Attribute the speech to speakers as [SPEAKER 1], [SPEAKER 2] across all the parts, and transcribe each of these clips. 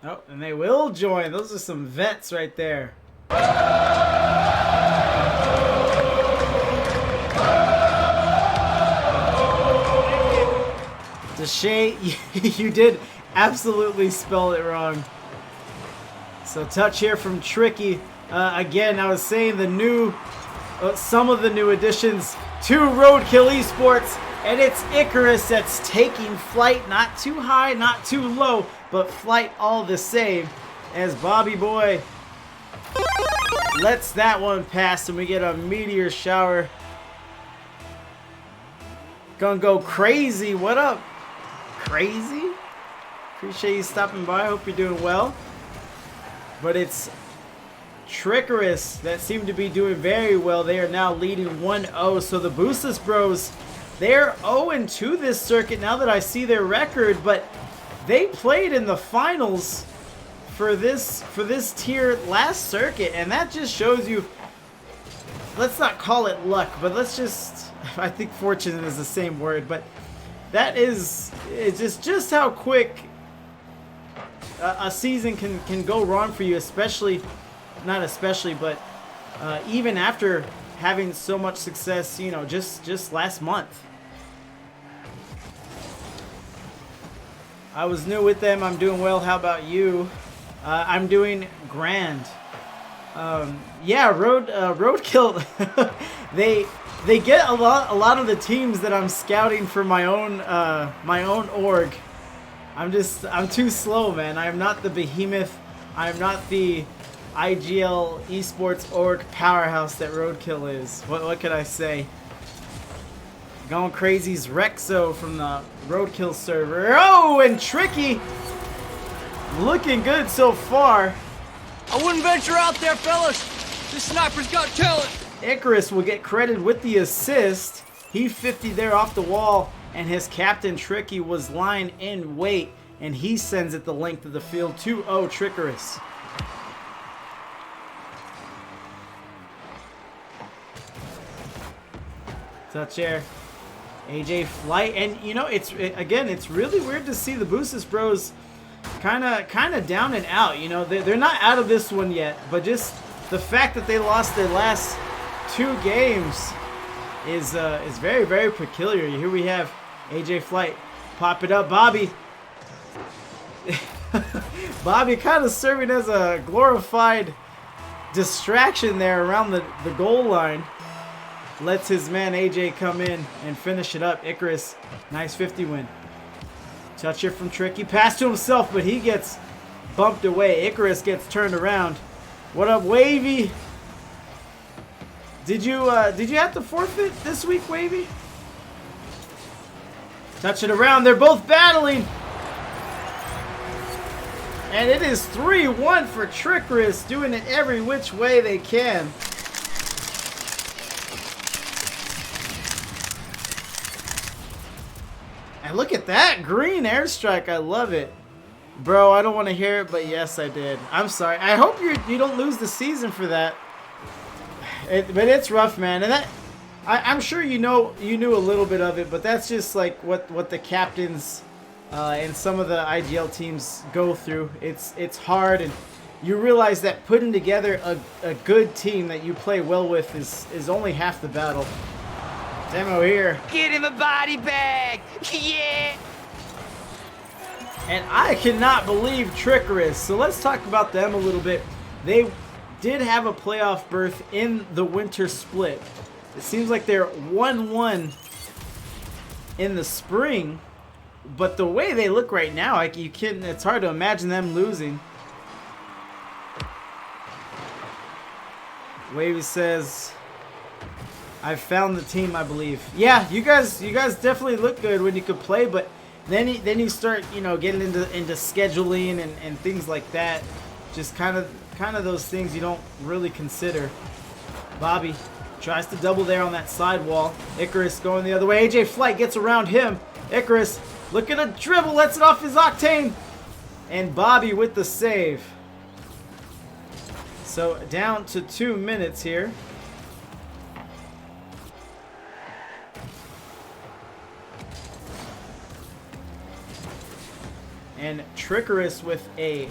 [SPEAKER 1] Oh, and they will join. Those are some vets right there. Deshay, you did absolutely spell it wrong. So touch here from Tricky. Again, I was saying the new, some of the new additions to Roadkill Esports, and it's Icarus that's taking flight, not too high, not too low, but flight all the same, as Bobby Boy lets that one pass, and we get a meteor shower. Gonna go crazy. What up, Crazy? Appreciate you stopping by. Hope you're doing well. But it's Trickarus that seem to be doing very well. They are now leading 1-0. So the Boostless Bros, they're 0-2 this circuit now that I see their record. But they played in the finals for this tier last circuit. And that just shows you, let's not call it luck, but let's just, I think fortunate is the same word. But that is, it's just how quick a season can go wrong for you, especially, not especially, but even after having so much success, you know, just last month. I was new with them. I'm doing well. How about you? I'm doing grand. Yeah, Roadkill. They get a lot of the teams that I'm scouting for my own org. I'm too slow, man. I am not the behemoth. I am not the IGL esports org powerhouse that Roadkill is. What could I say? Going crazy's Rexo from the Roadkill server. Oh, and Tricky looking good so far.
[SPEAKER 2] I wouldn't venture out there, fellas. This sniper's got talent.
[SPEAKER 1] Icarus will get credit with the assist. He 50 there off the wall, and his captain Tricky was lying in wait, and he sends it the length of the field. 2-0 Trickarus. Touch air. AJ flight, and you know, it's really weird to see the Boostless Bros kind of down and out. You know, they're not out of this one yet, but just the fact that they lost their last 2 games is very, very peculiar. Here we have AJ Flight pop it up. Bobby kind of serving as a glorified distraction there around the goal line. Lets his man AJ come in and finish it up. Icarus, nice 50 win. Touch here from Tricky. Pass to himself, but he gets bumped away. Icarus gets turned around. What up, Wavy? Did you have to forfeit this week, Wavy? Touch it around. They're both battling. And it is 3-1 for Trickarus, doing it every which way they can. And look at that green airstrike. I love it. Bro, I don't want to hear it, but yes, I did. I'm sorry. I hope you don't lose the season for that. But it's rough, man. And that I'm sure you knew a little bit of it, but that's just like what the captains and some of the IGL teams go through. It's hard, and you realize that putting together a good team that you play well with is only half the battle. Demo here.
[SPEAKER 2] Get him a body bag. Yeah.
[SPEAKER 1] And I cannot believe Trickarus. So let's talk about them a little bit. They did have a playoff berth in the winter split. It seems like they're 1-1 in the spring, but the way they look right now, it's hard to imagine them losing. Wavy says, I've found the team, I believe. Yeah, you guys definitely look good when you could play, but then you start, you know, getting into scheduling and things like that. Just kind of those things you don't really consider. Bobby tries to double there on that sidewall. Icarus going the other way. AJ Flight gets around him. Icarus, look at a dribble, lets it off his Octane. And Bobby with the save. So down to 2 minutes here. And Trickarus with a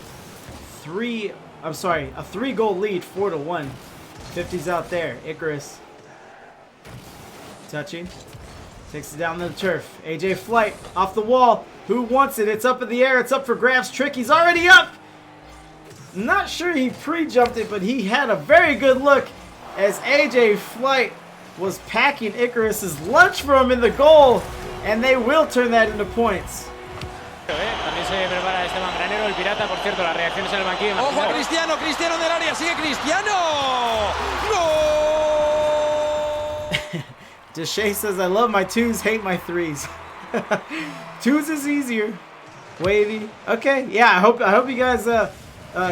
[SPEAKER 1] 3-goal lead, 4-1. 50's out there. Icarus touching. Takes it down to the turf. AJ Flight off the wall. Who wants it? It's up in the air. It's up for grabs. Tricky's already up. Not sure he pre-jumped it, but he had a very good look as AJ Flight was packing Icarus's lunch for him in the goal, and they will turn that into points.
[SPEAKER 3] También se prepara este mangranero, el pirata, por cierto, las reacciones en el banquillo.
[SPEAKER 2] Ojo a Cristiano, Cristiano en el área, sigue Cristiano. ¡Gol!
[SPEAKER 1] Deshay says, I love my 2s, hate my 3s. 2s is easier. Wavy. Okay, yeah, I hope you guys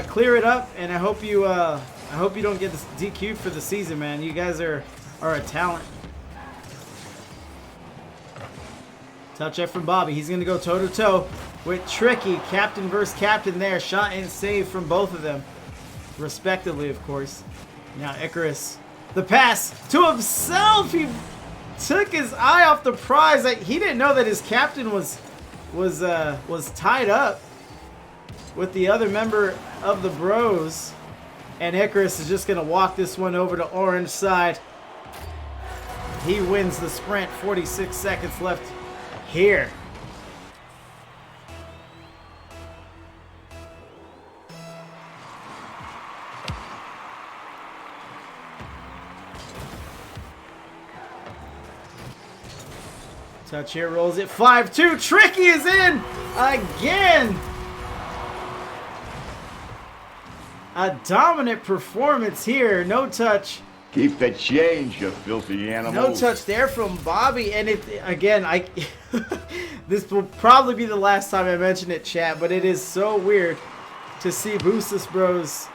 [SPEAKER 1] clear it up, and I hope you don't get DQ'd for the season, man. You guys are a talent. Touch it from Bobby. He's going to go toe-to-toe with Tricky. Captain versus captain there. Shot and save from both of them, respectively, of course. Now Icarus. The pass to himself. He took his eye off the prize. He didn't know that his captain was tied up with the other member of the Bros. And Icarus is just going to walk this one over to orange side. He wins the sprint. 46 seconds left here. Touch here, rolls it 5-2. Tricky is in again. A dominant performance here. No touch.
[SPEAKER 4] Keep the change, you filthy animal.
[SPEAKER 1] No touch there from Bobby, and this will probably be the last time I mention it, chat, but it is so weird to see Boostless Bros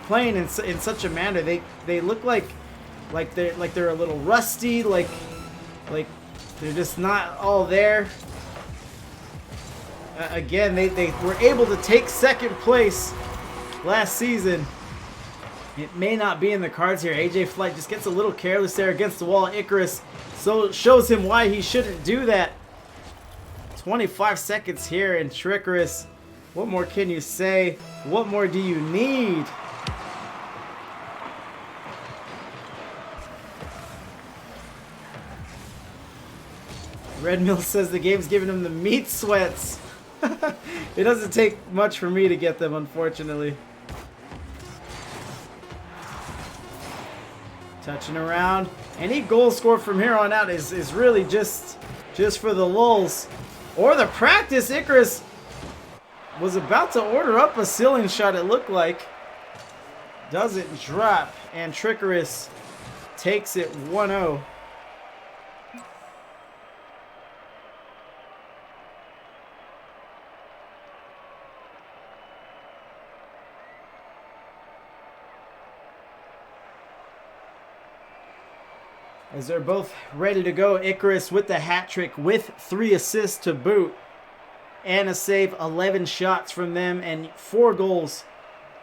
[SPEAKER 1] playing in such a manner. They look like they're a little rusty, like they're just not all there. Again, they were able to take second place last season. It may not be in the cards here. AJ Flight just gets a little careless there against the wall. Icarus shows him why he shouldn't do that. 25 seconds here, and Trickarus, what more can you say? What more do you need? Red Mill says the game's giving him the meat sweats. It doesn't take much for me to get them, unfortunately. Touching around. Any goal scored from here on out is really just for the lulz. Or the practice. Icarus was about to order up a ceiling shot, it looked like. Doesn't drop. And Trickarus takes it 1-0. As they're both ready to go. Icarus with the hat trick with 3 assists to boot. And a save, 11 shots from them and 4 goals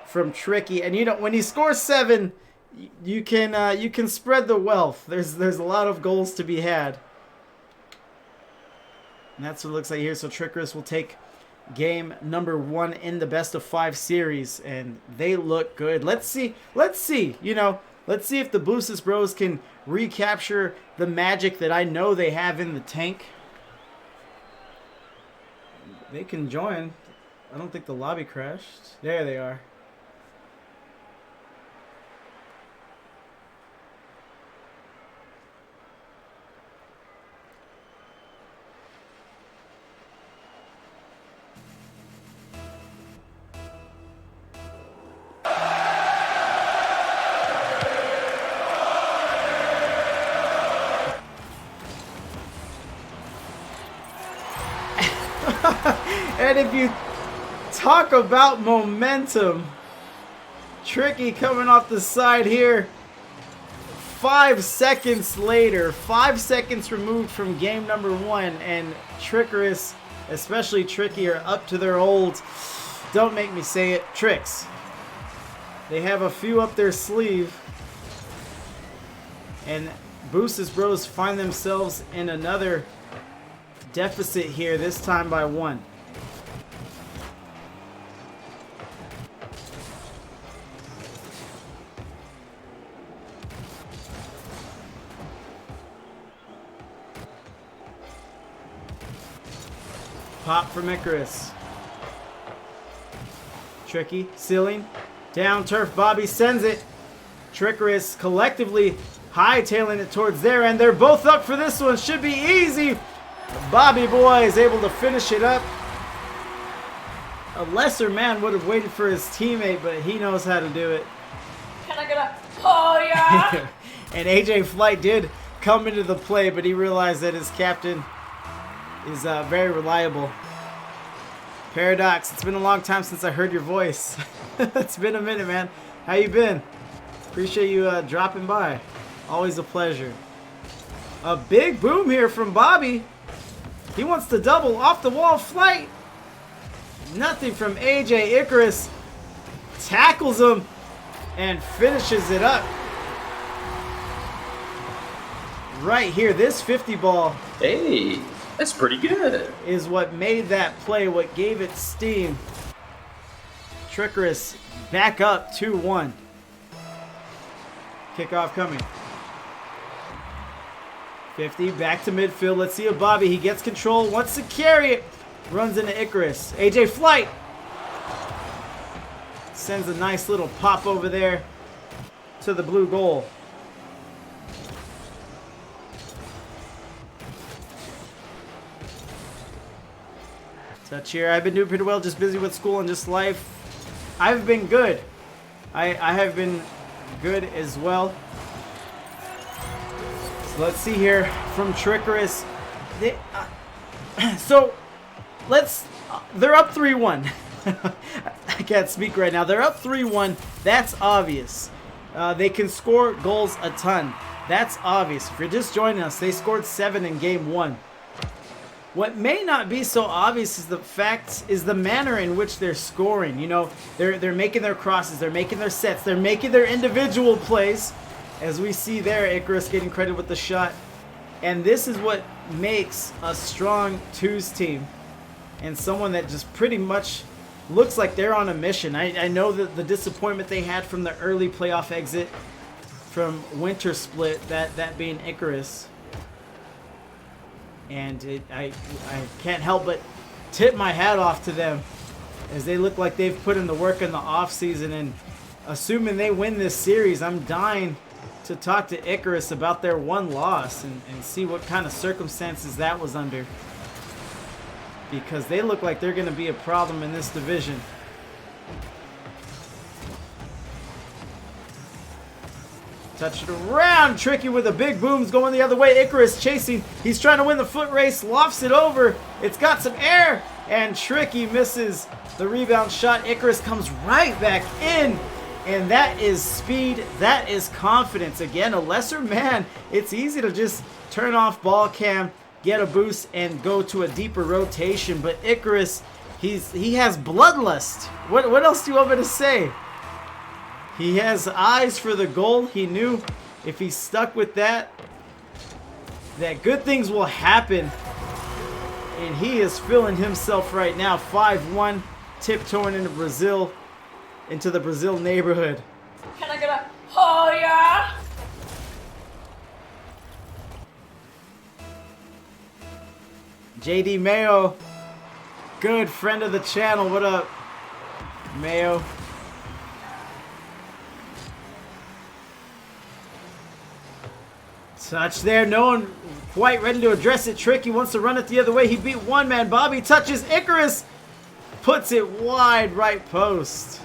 [SPEAKER 1] from Tricky. And you know, when he scores 7, you can spread the wealth. There's a lot of goals to be had. And that's what it looks like here. So Trickarus will take game number 1 in the best of 5 series, and they look good. Let's see, you know, let's see if the Boostless Bros can recapture the magic that I know they have in the tank. They can join. I don't think the lobby crashed. There they are. And if you talk about momentum, Tricky coming off the side here 5 seconds later, 5 seconds removed from game number 1, and Trickarus, especially Tricky, are up to their old, don't make me say it, tricks. They have a few up their sleeve, and Boostless Bros find themselves in another deficit here, this time by 1. Pop from Icarus. Tricky, ceiling, down turf. Bobby sends it. Trickarus collectively hightailing it towards there, and they're both up for this one. Should be easy. Bobby boy is able to finish it up. A lesser man would have waited for his teammate, but he knows how to do it.
[SPEAKER 5] Can I get a oh yeah?
[SPEAKER 1] And AJ Flight did come into the play, but he realized that his captain is very reliable. Paradox, it's been a long time since I heard your voice. It's been a minute, man. How you been? Appreciate you dropping by. Always a pleasure. A big boom here from Bobby. He wants to double off the wall Flight. Nothing from AJ. Icarus tackles him and finishes it up. Right here, this 50 ball.
[SPEAKER 6] Hey, that's pretty good.
[SPEAKER 1] Is what made that play, what gave it steam. Trickarus back up 2-1. Kickoff coming. 50, back to midfield. Let's see if Bobby, he gets control, wants to carry it. Runs into Icarus. AJ Flight sends a nice little pop over there to the blue goal. Touch here. I've been doing pretty well, just busy with school and just life. I've been good. I have been good as well. So let's see here from Trickarus. They're up 3-1. I can't speak right now. They're up 3-1. That's obvious. They can score goals a ton. That's obvious. If you're just joining us, they scored 7 in game 1. What may not be so obvious is the manner in which they're scoring. You know, they're making their crosses, they're making their sets, they're making their individual plays. As we see there, Icarus getting credit with the shot. And this is what makes a strong twos team. And someone that just pretty much looks like they're on a mission. I know that the disappointment they had from the early playoff exit from Winter Split, that being Icarus. And I can't help but tip my hat off to them, as they look like they've put in the work in the offseason. And assuming they win this series, I'm dying to talk to Icarus about their one loss and see what kind of circumstances that was under. Because they look like they're going to be a problem in this division. Touch it around. Tricky with the big booms going the other way. Icarus chasing. He's trying to win the foot race. Lofts it over. It's got some air. And Tricky misses the rebound shot. Icarus comes right back in. And that is speed. That is confidence. Again, a lesser man. It's easy to just turn off ball cam, get a boost, and go to a deeper rotation. But Icarus, he has bloodlust. What else do you want me to say? He has eyes for the goal. He knew if he stuck with that good things will happen. And he is feeling himself right now. 5-1, tiptoeing into Brazil, into the Brazil neighborhood.
[SPEAKER 5] Can I get a oh yeah?
[SPEAKER 1] JD Mayo, good friend of the channel. What up, Mayo? Touch there, no one quite ready to address it. Tricky wants to run it the other way. He beat one man. Bobby touches Icarus, puts it wide right post.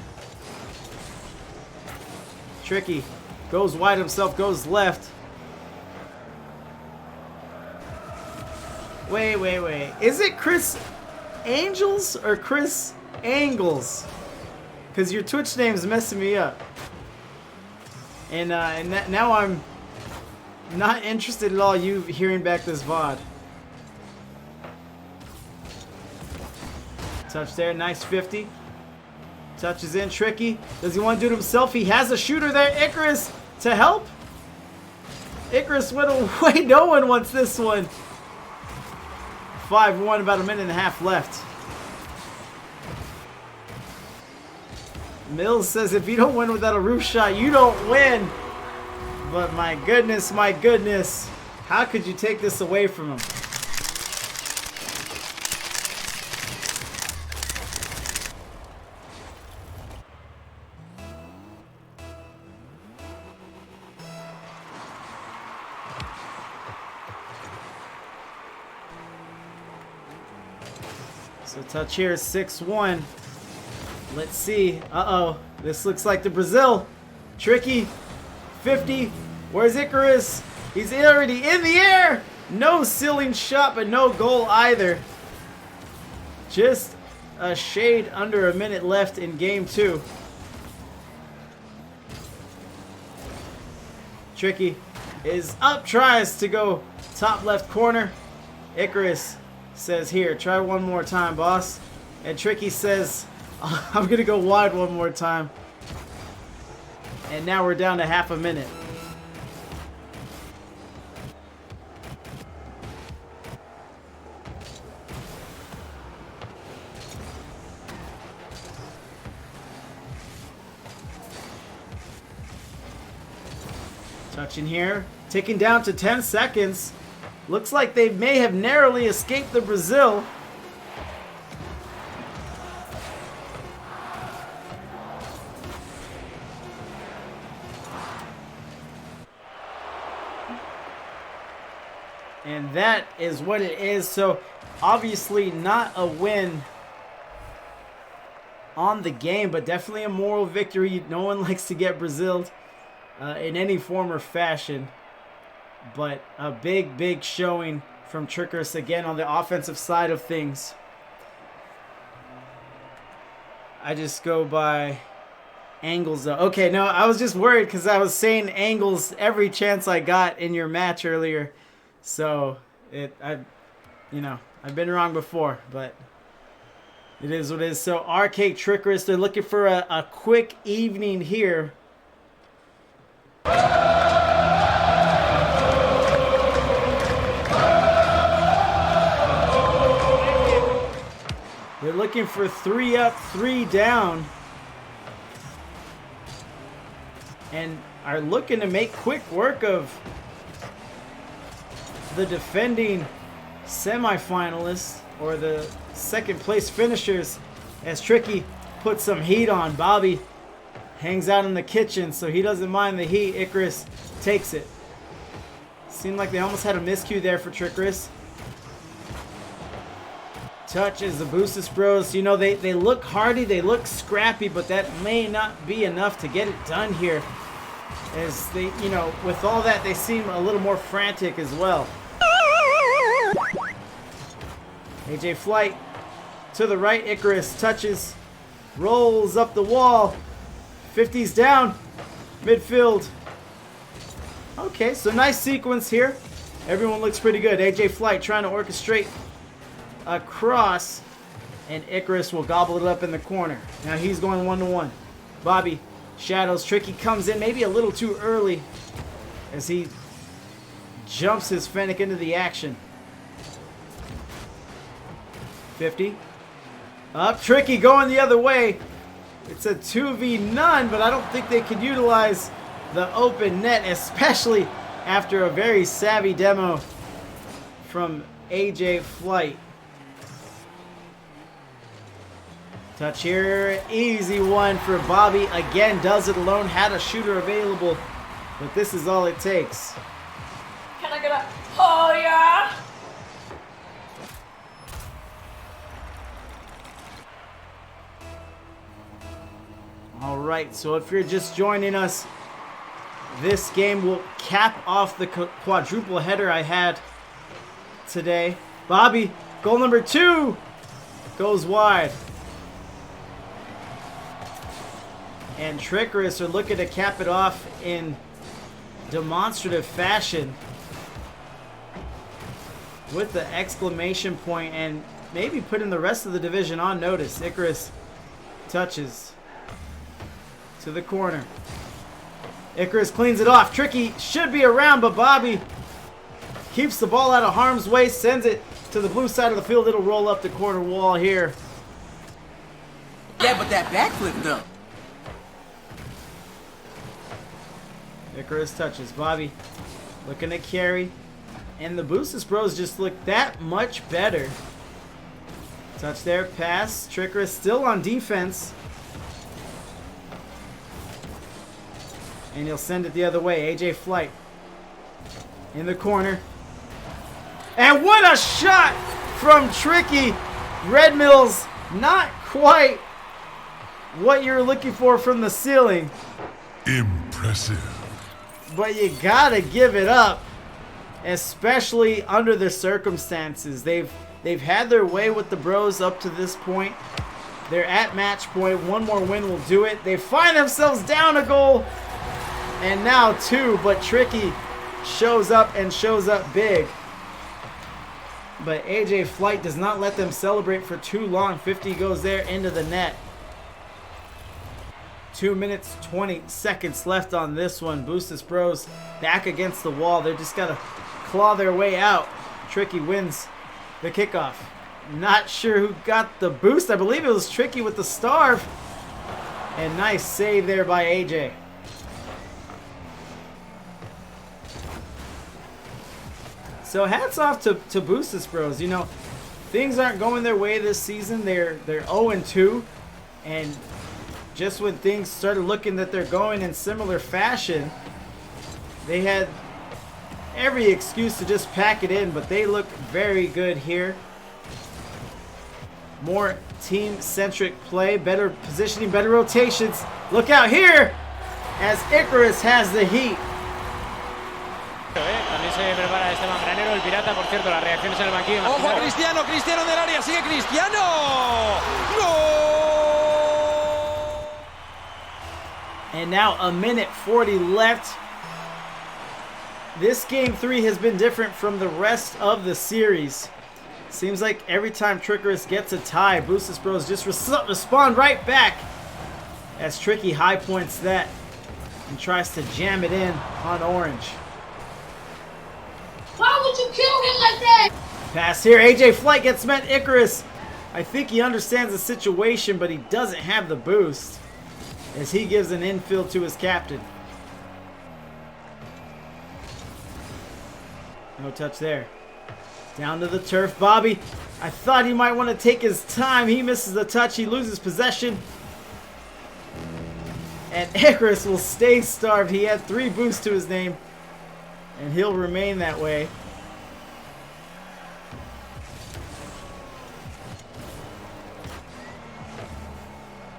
[SPEAKER 1] Tricky goes wide himself, goes left. Wait. Is it Chris Angels or Chris Angles? Because your Twitch name is messing me up. And now I'm not interested at all you hearing back this VOD. Touch there, nice 50. Touches in, Tricky. Does he want to do it himself? He has a shooter there. Icarus to help. Icarus went away. No one wants this one. 5-1, about a minute and a half left. Mills says if you don't win without a roof shot, you don't win. But my goodness, how could you take this away from him? So touch here is 6-1. Let's see. Uh-oh. This looks like the Brazil. Tricky. 50. Where's Icarus? He's already in the air. No ceiling shot, but no goal either. Just a shade under a minute left in game 2. Tricky is up, tries to go top left corner. Icarus says, here, try one more time, boss. And Tricky says, I'm going to go wide one more time. And now we're down to half a minute. Touching here, ticking down to 10 seconds. Looks like they may have narrowly escaped the Brazil. And that is what it is. So obviously not a win on the game, but definitely a moral victory. No one likes to get Braziled in any form or fashion. But a big showing from Trickarus again on the offensive side of things. I just go by angles though. Okay, no, I was just worried because I was saying angles every chance I got in your match earlier. So I've been wrong before, but it is what it is. So Arcade Trickarus, they're looking for a quick evening here. They're looking for 3 up, 3 down. And are looking to make quick work of the defending semifinalists or the second place finishers as Tricky puts some heat on. Bobby hangs out in the kitchen, so he doesn't mind the heat. Icarus takes it. Seemed like they almost had a miscue there for Trickarus. Touch is the Boostless bros. You know, they look hardy, they look scrappy, but that may not be enough to get it done here. As they, you know, with all that, they seem a little more frantic as well. AJ Flight to the right. Icarus touches, rolls up the wall. 50's down. Midfield. Okay, so nice sequence here. Everyone looks pretty good. AJ Flight trying to orchestrate across, and Icarus will gobble it up in the corner. Now he's going 1-to-1. Bobby shadows. Tricky comes in maybe a little too early as he jumps his Fennec into the action. 50. Up. Tricky going the other way. It's a 2v none, but I don't think they can utilize the open net, especially after a very savvy demo from AJ Flight. Touch here, easy one for Bobby. Again, does it alone, had a shooter available, but this is all it takes.
[SPEAKER 5] Can I get a oh yeah?
[SPEAKER 1] All right, so if you're just joining us, this game will cap off the quadruple header I had today. Bobby, goal number 2, goes wide. And Trickarus are looking to cap it off in demonstrative fashion with the exclamation point and maybe putting the rest of the division on notice. Icarus touches to the corner. Icarus cleans it off. Tricky should be around, but Bobby keeps the ball out of harm's way, sends it to the blue side of the field. It'll roll up the corner wall here.
[SPEAKER 2] Yeah, but that backflip though.
[SPEAKER 1] Icarus touches. Bobby looking to carry. And the Boostless bros just look that much better. Touch there. Pass. Trickarus still on defense. And he'll send it the other way. AJ Flight in the corner. And what a shot from Tricky. Red Mills, not quite what you're looking for from the ceiling.
[SPEAKER 7] Impressive.
[SPEAKER 1] But you gotta give it up, especially under the circumstances. They've had their way with the bros up to this point. They're at match point. One more win will do it. They find themselves down a goal, and now two, but Tricky shows up and shows up big. But AJ Flight does not let them celebrate for too long. 50 goes there into the net. 2 minutes, 20 seconds left on this one. Boostless Bros back against the wall. They just got to claw their way out. Tricky wins the kickoff. Not sure who got the boost. I believe it was Tricky with the starve. And nice save there by AJ. So hats off to Boostless Bros. You know, things aren't going their way this season. They're 0-2. And just when things started looking that they're going in similar fashion, they had every excuse to just pack it in, but they look very good here. More team-centric play, better positioning, better rotations. Look out here as Icarus has the heat.
[SPEAKER 3] También se prepara Esteban Granero, el pirata, por cierto, las reacciones en el banquillo.
[SPEAKER 2] ¡Ojo, Cristiano! ¡Cristiano del área! ¡Sigue Cristiano! ¡Gol!
[SPEAKER 1] And now a minute 40 left. This game 3 has been different from the rest of the series. Seems like every time Trickarus gets a tie, Boostless Bros just respond right back as Tricky high points that and tries to jam it in on Orange.
[SPEAKER 5] Why would you kill him like that?
[SPEAKER 1] Pass here. AJ Flight gets met. Icarus, I think he understands the situation, but he doesn't have the boost as he gives an infield to his captain. No touch there. Down to the turf. Bobby, I thought he might want to take his time. He misses the touch. He loses possession. And Icarus will stay starved. He had 3 boosts to his name, and he'll remain that way.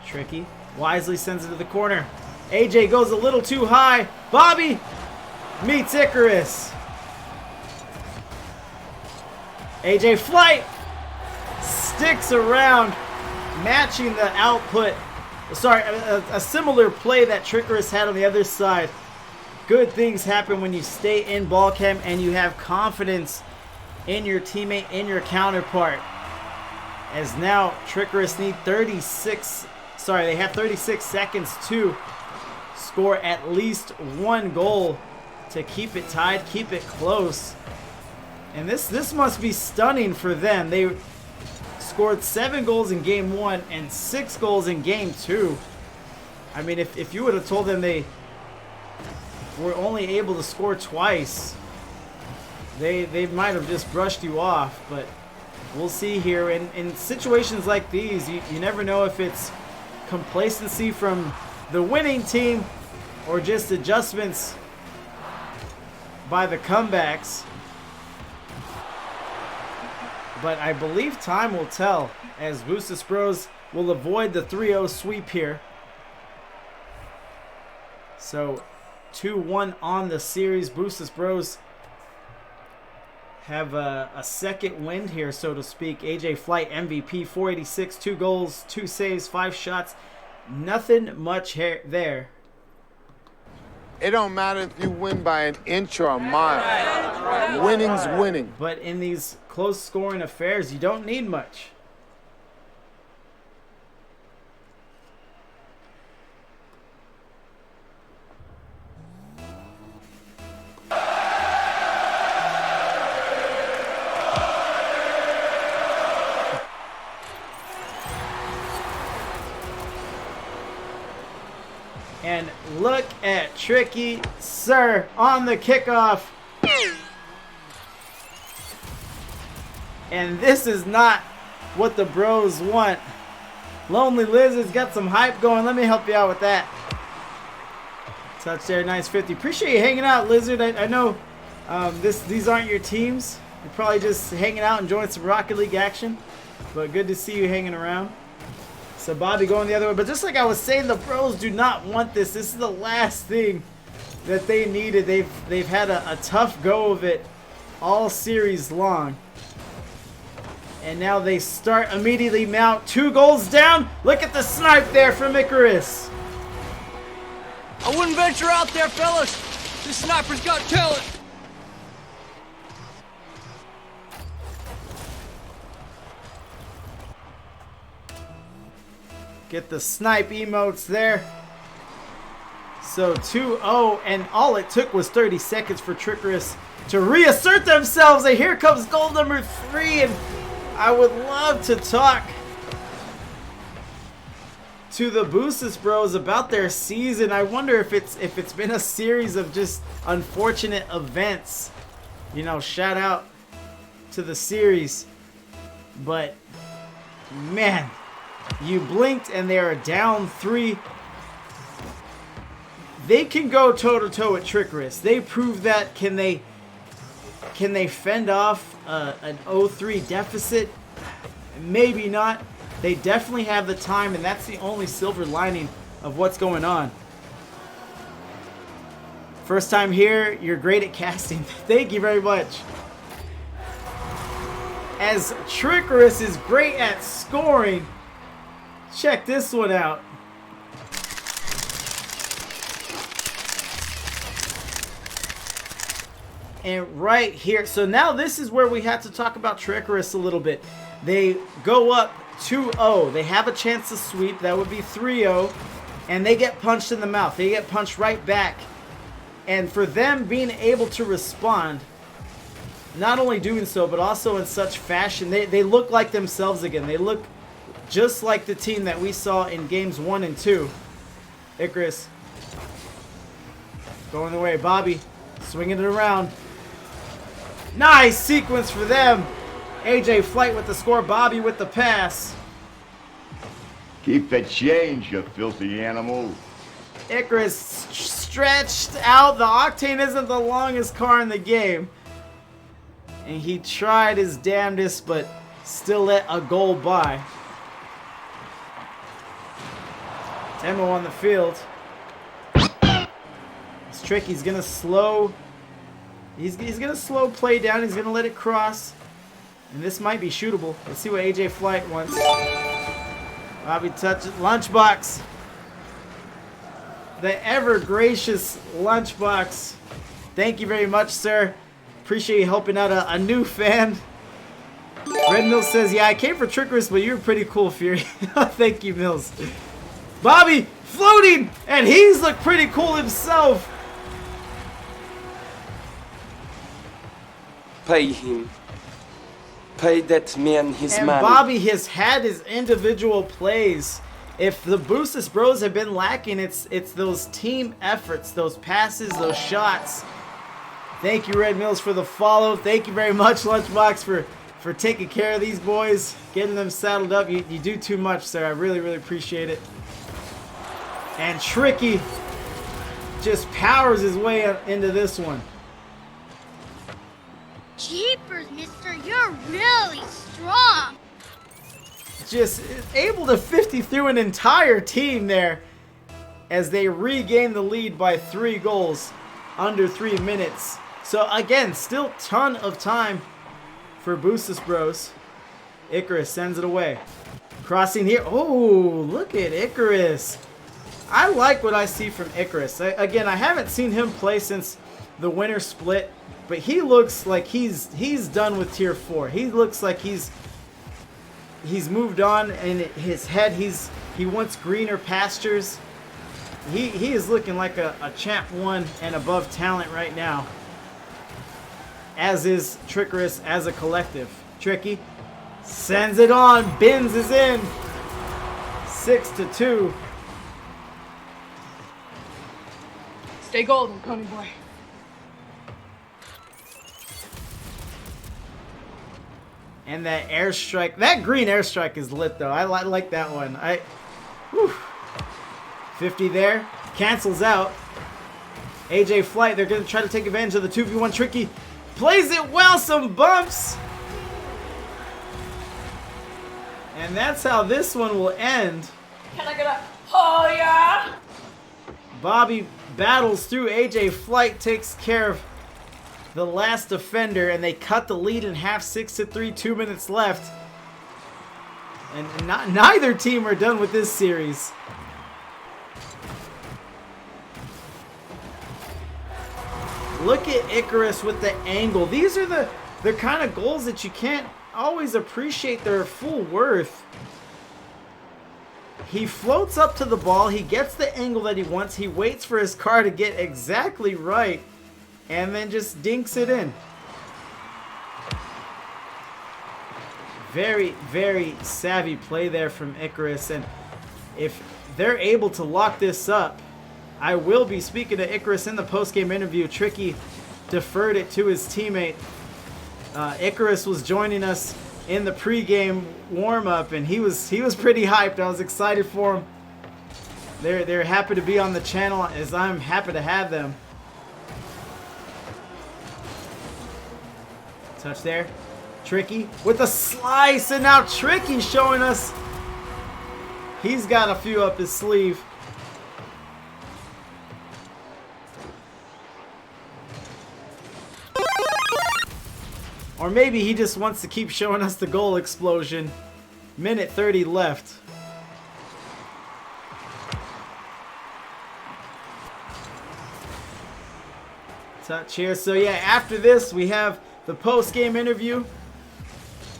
[SPEAKER 1] Tricky wisely sends it to the corner. AJ goes a little too high. Bobby meets Icarus. AJ Flight sticks around, matching the output. Sorry, a similar play that Trickarus had on the other side. Good things happen when you stay in ball cam and you have confidence in your teammate, in your counterpart. As now Trickarus need 36 seconds to score at least 1 goal to keep it tied, keep it close. And this must be stunning for them. They scored 7 goals in game 1 and 6 goals in game 2. I mean, if you would have told them they were only able to score twice, they might have just brushed you off. But we'll see here. In situations like these, you never know if it's complacency from the winning team or just adjustments by the comebacks. But I believe time will tell, as Boostless Bros will avoid the 3-0 sweep here. So 2-1 on the series. Boostless Bros have a second wind here, so to speak. AJ Flight MVP, 486, 2 goals, 2 saves, 5 shots. Nothing much there.
[SPEAKER 8] It don't matter if you win by an inch or a mile. Winning's winning.
[SPEAKER 1] But in these close scoring affairs, you don't need much. And look at Tricky Sir on the kickoff. And this is not what the bros want. Lonely Liz has got some hype going. Let me help you out with that. Touch there, nice 50. Appreciate you hanging out, Lizard. I know these aren't your teams. You're probably just hanging out, enjoying some Rocket League action. but good to see you hanging around. So Bobby going the other way. But just like I was saying, the Bros do not want this. This is the last thing that they needed. They've had a tough go of it all series long. And now they start immediately mount 2 goals down. Look at the snipe there from Icarus.
[SPEAKER 2] I wouldn't venture out there, fellas. This sniper's got talent.
[SPEAKER 1] Get the snipe emotes there. So 2-0, and all it took was 30 seconds for Trickarus to reassert themselves. And here comes goal number 3, and I would love to talk to the Boostless Bros about their season. I wonder if it's been a series of just unfortunate events. You know, shout out to the series. But man, you blinked and they are down 3. They can go toe-to-toe with Trickarus. They proved that. Can they fend off an 0-3 deficit? Maybe not. They definitely have the time, and that's the only silver lining of what's going on. First time here, you're great at casting. Thank you very much. As Trickarus is great at scoring, check this one out. And right here, so now this is where we have to talk about Trickarus a little bit. They go up 2-0. They have a chance to sweep. That would be 3-0. And they get punched in the mouth. They get punched right back. And for them being able to respond, not only doing so, but also in such fashion, they look like themselves again. They look just like the team that we saw in games 1 and 2. Icarus going the way. Bobby swinging it around. Nice sequence for them. AJ Flight with the score. Bobby with the pass.
[SPEAKER 4] Keep the change, you filthy animal.
[SPEAKER 1] Icarus stretched out. The Octane isn't the longest car in the game. And he tried his damnedest, but still let a goal by. Temo on the field. It's tricky. He's gonna slow. He's gonna slow play down. He's gonna let it cross, and this might be shootable. Let's see what AJ Flight wants. Bobby touch it. Lunchbox. The ever gracious Lunchbox. Thank you very much, sir. Appreciate you helping out a new fan. Red Mills says, yeah, I came for Trickarus, but you're pretty cool, Fury. Thank you, Mills. Bobby floating, and he's looked pretty cool himself.
[SPEAKER 9] Pay him. Pay that man his money.
[SPEAKER 1] And Bobby has had his individual plays. If the Boostless Bros have been lacking, it's those team efforts, those passes, those shots. Thank you, Red Mills, for the follow. Thank you very much, Lunchbox, for taking care of these boys, getting them saddled up. You do too much, sir. I really, really appreciate it. And Tricky just powers his way into this one.
[SPEAKER 5] Jeepers, mister, you're really strong.
[SPEAKER 1] Just able to 50 through an entire team there as they regain the lead by 3 goals under 3 minutes. So again, still ton of time for Boostless Bros. Icarus sends it away. Crossing here. Oh, look at Icarus. I like what I see from Icarus. Again, I haven't seen him play since the winter split, but he looks like he's done with tier 4. He looks like he's moved on in his head. He wants greener pastures. He is looking like a champ 1 and above talent right now. As is Trickarus as a collective. Tricky sends it on. Bins is in. 6-2.
[SPEAKER 10] Stay golden, Pony Boy.
[SPEAKER 1] And that airstrike, that green airstrike is lit though. I like that one. Whew. 50 there, cancels out. AJ Flight, they're gonna try to take advantage of the 2v1. Tricky plays it well, some bumps. And that's how this one will end.
[SPEAKER 10] Can I get a oh yeah?
[SPEAKER 1] Bobby battles through. AJ Flight takes care of the last defender, and they cut the lead in half, 6-3, 2 minutes left. And neither team are done with this series. Look at Icarus with the angle. These are the kind of goals that you can't always appreciate their full worth. He floats up to the ball. He gets the angle that he wants. He waits for his car to get exactly right, and then just dinks it in. Very, very savvy play there from Icarus. And if they're able to lock this up, I will be speaking to Icarus in the post-game interview. Tricky deferred it to his teammate. Icarus was joining us in the pre-game warm-up, and he was pretty hyped. I was excited for him. They're happy to be on the channel, as I'm happy to have them. Touch there. Tricky with a slice, and now Tricky showing us he's got a few up his sleeve. Or maybe he just wants to keep showing us the goal explosion. Minute 30 left. Touch here. So yeah, after this we have the post-game interview.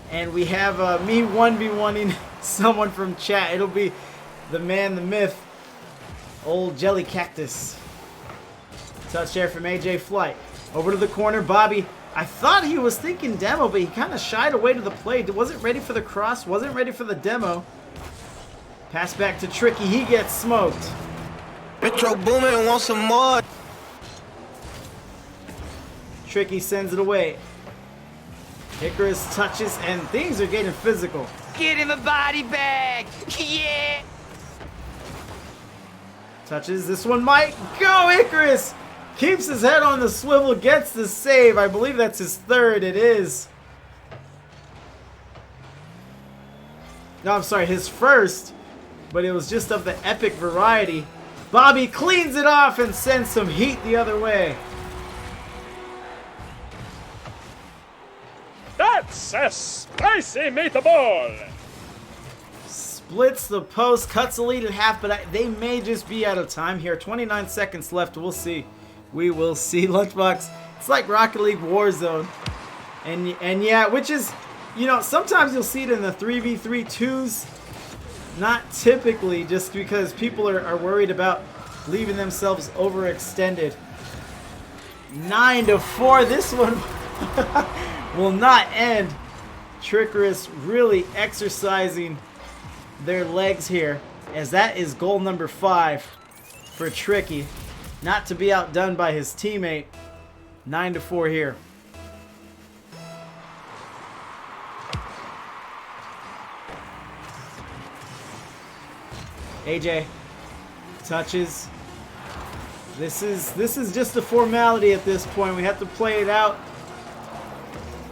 [SPEAKER 1] And we have me 1v1ing someone from chat. It'll be the man, the myth, old Jelly Cactus. Touch there from AJ Flight. Over to the corner, Bobby. I thought he was thinking demo, but he kind of shied away to the play. Wasn't ready for the cross, wasn't ready for the demo. Pass back to Tricky, he gets smoked.
[SPEAKER 2] Metro Boomin wants some more.
[SPEAKER 1] Tricky sends it away. Icarus touches, and things are getting physical.
[SPEAKER 2] Get in the body bag. Yeah.
[SPEAKER 1] Touches, this one might go. Icarus keeps his head on the swivel, gets the save. I believe that's his third. It is. No, I'm sorry, his first. But it was just of the epic variety. Bobby cleans it off and sends some heat the other way.
[SPEAKER 11] That's a spicy meatball!
[SPEAKER 1] Splits the post, cuts the lead in half, but they may just be out of time here. 29 seconds left. We'll see. We will see. Lunchbox. It's like Rocket League Warzone. And yeah, which is, you know, sometimes you'll see it in the 3v3 twos. Not typically, just because people are worried about leaving themselves overextended. 9-4. This one will not end. Trickarus really exercising their legs here, as that is goal number 5 for Tricky. Not to be outdone by his teammate. 9-4 here. AJ touches. This is just a formality at this point. We have to play it out.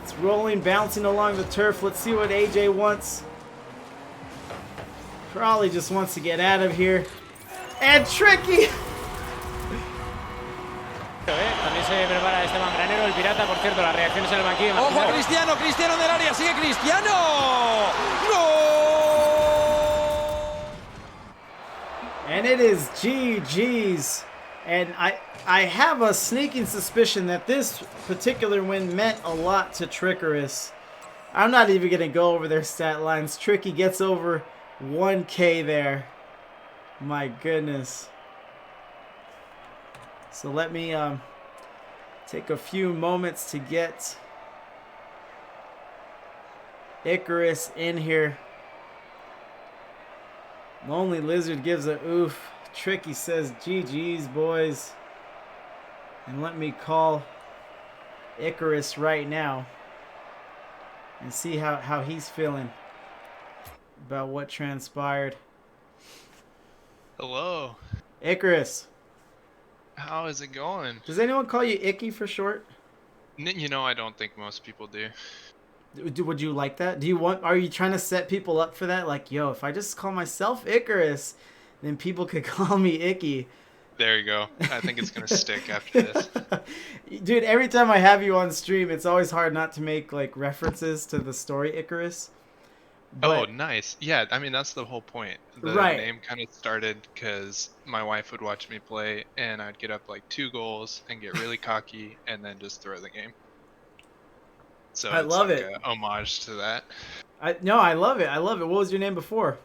[SPEAKER 1] It's rolling, bouncing along the turf. Let's see what AJ wants. Probably just wants to get out of here. And Tricky.
[SPEAKER 3] También se prepara este mangranero, el pirata, por cierto, las reacciones en el banquillo.
[SPEAKER 2] Ojo a Cristiano, Cristiano del área, sigue Cristiano. ¡Gol!
[SPEAKER 1] And it is GG's. And I have a sneaking suspicion that this particular win meant a lot to Trickarus. I'm not even going to go over their stat lines. Tricky gets over 1K there. My goodness. So let me take a few moments to get Icarus in here. Lonely Lizard gives a oof. Tricky says GG's, boys. And let me call Icarus right now and see how he's feeling about what transpired.
[SPEAKER 12] Hello.
[SPEAKER 1] Icarus.
[SPEAKER 12] How is it going?
[SPEAKER 1] Does anyone call you Icky for short?
[SPEAKER 12] You know, I don't think most people do.
[SPEAKER 1] Would you like that? Are you trying to set people up for that? Like, yo, if I just call myself Icarus, then people could call me Icky.
[SPEAKER 12] There you go. I think it's gonna stick after this.
[SPEAKER 1] Dude, every time I have you on stream, it's always hard not to make like references to the story Icarus.
[SPEAKER 12] Oh, nice. Yeah, I mean, that's the whole point. The
[SPEAKER 1] Right.
[SPEAKER 12] name kind of started because my wife would watch me play, and I'd get up like 2 goals and get really cocky, and then just throw the game. So
[SPEAKER 1] I love
[SPEAKER 12] like
[SPEAKER 1] it.
[SPEAKER 12] A homage to that.
[SPEAKER 1] I love it. I love it. What was your name before?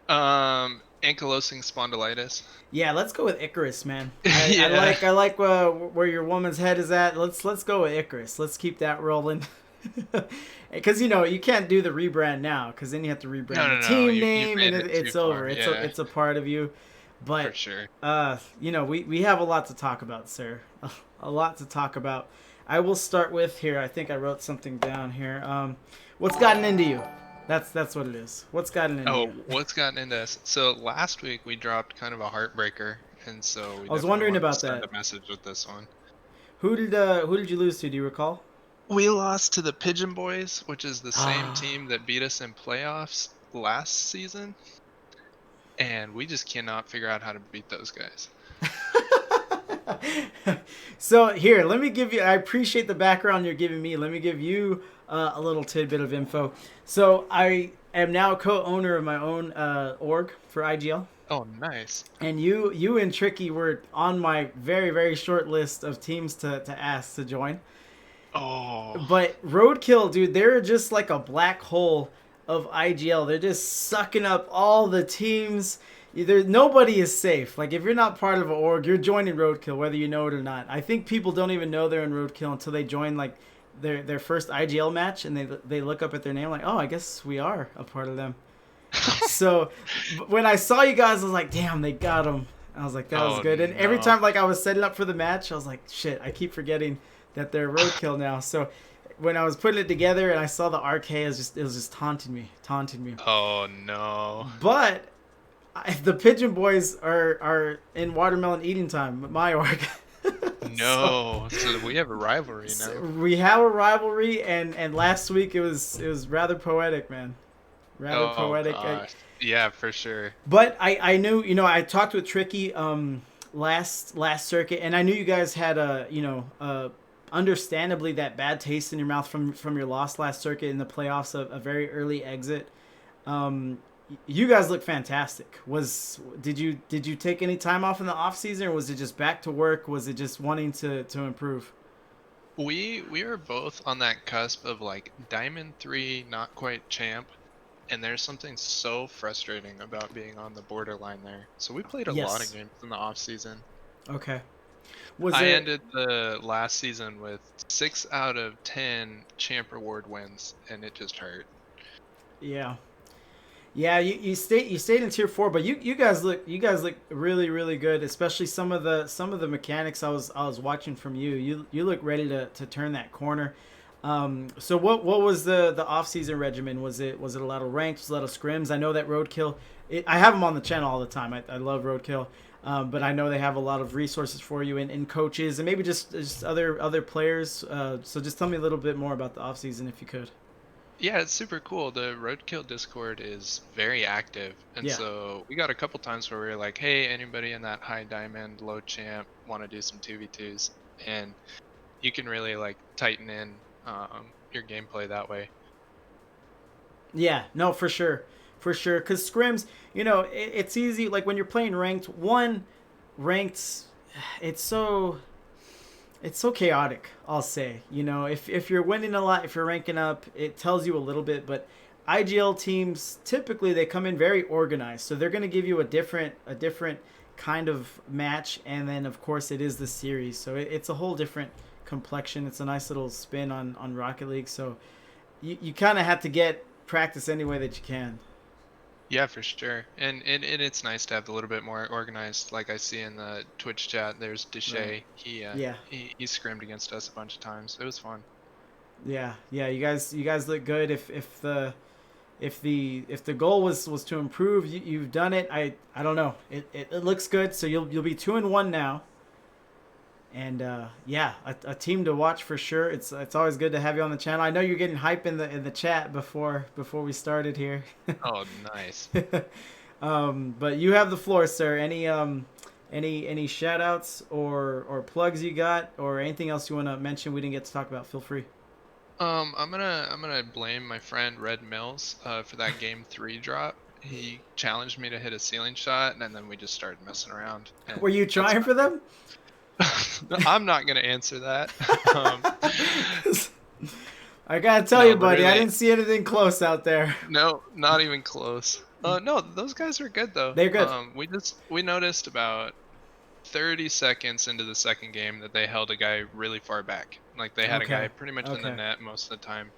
[SPEAKER 12] Ankylosing spondylitis.
[SPEAKER 1] Yeah, let's go with Icarus, man. I like where your woman's head is at. Let's go with Icarus. Let's keep that rolling. Because you can't do the rebrand now, because then you have to rebrand the team name, and it's over. It's a part of you. But
[SPEAKER 12] for sure.
[SPEAKER 1] We have a lot to talk about, sir. A lot to talk about. I will start with here. I think I wrote something down here. What's gotten into you? That's what it is. What's gotten into you?
[SPEAKER 12] What's gotten into us? So last week we dropped kind of a heartbreaker, and so
[SPEAKER 1] I was wondering about that.
[SPEAKER 12] A message with this one.
[SPEAKER 1] Who did you lose to? Do you recall?
[SPEAKER 12] We lost to the Pigeon Boys, which is the same team that beat us in playoffs last season, and we just cannot figure out how to beat those guys.
[SPEAKER 1] So here, let me give you. I appreciate the background you're giving me. Let me give you a little tidbit of info. So I am now co-owner of my own org for IGL.
[SPEAKER 12] Oh, nice.
[SPEAKER 1] And you and Tricky were on my very, very short list of teams to ask to join.
[SPEAKER 12] Oh.
[SPEAKER 1] But Roadkill, dude, they're just like a black hole of IGL. They're just sucking up all the teams. Nobody is safe. Like, if you're not part of an org, you're joining Roadkill, whether you know it or not. I think people don't even know they're in Roadkill until they join, like, their first IGL match, and they look up at their name like, oh, I guess we are a part of them. So when I saw you guys, I was like, damn, they got him. I was like, that was good. And every time, like, I was setting up for the match, I was like, shit, I keep forgetting that they're Roadkill now. So when I was putting it together and I saw the RK, it was just taunting me.
[SPEAKER 12] Oh, no.
[SPEAKER 1] But the Pigeon Boys are in watermelon eating time, my org.
[SPEAKER 12] No, so we have a rivalry now.
[SPEAKER 1] So we have a rivalry, and last week it was rather poetic, man. Rather poetic.
[SPEAKER 12] Gosh. Yeah, for sure.
[SPEAKER 1] But I knew, I talked with Tricky last circuit, and I knew you guys had understandably that bad taste in your mouth from your loss last circuit in the playoffs, a very early exit. You guys look fantastic. Did you take any time off in the off season, or was it just back to work? Was it just wanting to improve?
[SPEAKER 12] We are both on that cusp of like Diamond 3, not quite champ, and there's something so frustrating about being on the borderline there. So we played a lot of games in the off season.
[SPEAKER 1] Okay.
[SPEAKER 12] I ended the last season with 6 out of 10 champ reward wins, and it just hurt.
[SPEAKER 1] Yeah. Yeah, you stayed in tier 4, but you guys look really, really good, especially some of the mechanics I was watching from you. You look ready to turn that corner. So what was the off-season regimen? Was it a lot of ranks, a lot of scrims? I know that Roadkill, I have them on the channel all the time. I love Roadkill. But I know they have a lot of resources for you and coaches and maybe just other players. So just tell me a little bit more about the off-season if you could.
[SPEAKER 12] Yeah, it's super cool. The Roadkill Discord is very active, and so we got a couple times where we were like, hey, anybody in that high diamond, low champ want to do some 2v2s? And you can really like tighten in your gameplay that way.
[SPEAKER 1] Yeah, no, for sure. Because scrims, it's easy. Like when you're playing ranked, it's so chaotic, I'll say. If you're winning a lot, if you're ranking up, it tells you a little bit. But IGL teams, typically they come in very organized. So they're going to give you a different kind of match. And then, of course, it is the series. So it's a whole different complexion. It's a nice little spin on Rocket League. So you kind of have to get practice any way that you can.
[SPEAKER 12] Yeah, for sure. And it's nice to have a little bit more organized. Like I see in the Twitch chat, there's Deshay. Right. He scrimmed against us a bunch of times. It was fun. Yeah.
[SPEAKER 1] You guys look good. If the goal was to improve, you've done it. I don't know. It looks good. So you'll be 2-1 now. And yeah, a team to watch for sure. It's always good to have you on the channel. I know you're getting hype in the chat before we started here.
[SPEAKER 12] Oh, nice.
[SPEAKER 1] But you have the floor, sir. Any shout outs or plugs you got, or anything else you want to mention we didn't get to talk about? Feel free.
[SPEAKER 12] I'm gonna blame my friend Red Mills for that game 3 drop. He challenged me to hit a ceiling shot, and then we just started messing around.
[SPEAKER 1] Were you trying for them?
[SPEAKER 12] I'm not gonna answer that.
[SPEAKER 1] I gotta tell you, buddy, really, I didn't see anything close out there.
[SPEAKER 12] No, not even close. No, those guys are good though.
[SPEAKER 1] They're good.
[SPEAKER 12] We noticed about 30 seconds into the second game that they held a guy really far back. Like they had a guy pretty much in the net most of the time.